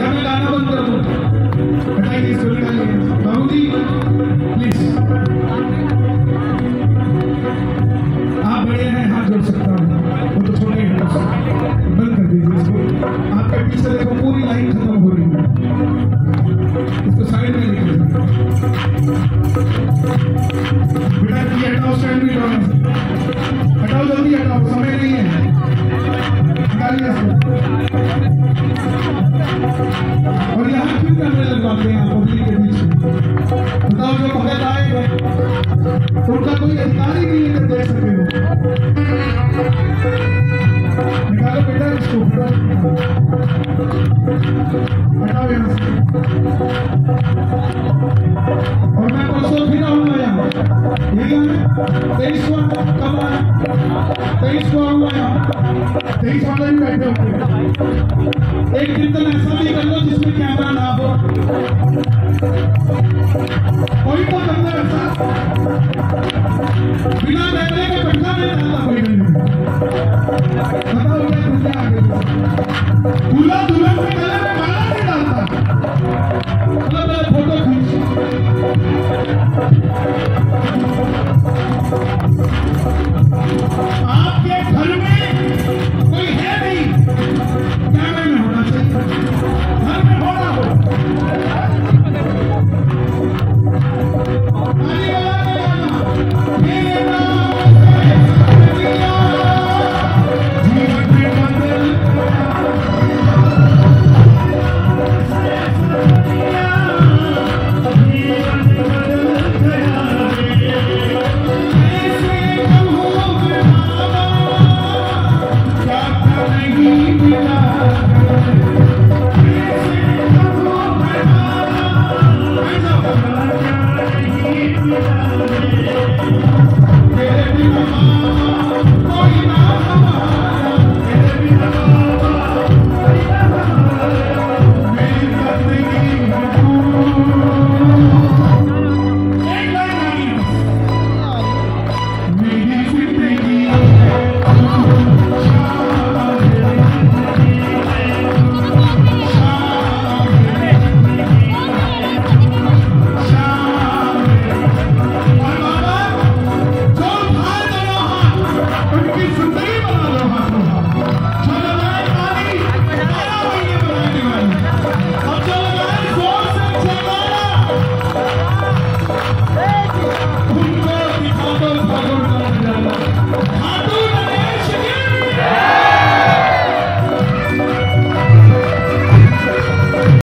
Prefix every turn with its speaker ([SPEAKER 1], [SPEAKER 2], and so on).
[SPEAKER 1] या मैं गाना बंद कर दूं? हटाइए इसको, निकालिए। बाबू जी प्लीज, आप बड़े हैं, हाथ जोड़ सकता हूँ, वो तो छोटे हैं, बंद कर दीजिए इसको। आपके पीछे देखो पूरी लाइन खत्म हो रही है, इसको साइड में लेके बेटा ये हटाओ, स्टैंड भी हटाओ, जल्दी हटाओ, समय नहीं है, निकालिए इसको। और यहाँ क्यों कैमरे लगवाते हैं पब्लिक के बीच में? बताओ, जो भगत आएगा उनका कोई अधिकार ही नहीं है कि देख सके वो। निकालो बेटा इसको, हटाओ यहाँ से। और मैं परसों फिर आऊंगा यहाँ, यही है 23वां, कब आया? 23 को आऊंगा यहाँ, 23 वाले भी बैठे होंगे। एक कीर्तन ऐसा भी कर लो जिसमें कैमरा ना हो, कोई तो करना ऐसा, बिना बैठने के बैठा नहीं डालता कोई नहीं। बताओ क्या दुनिया आ गई, दूल्हा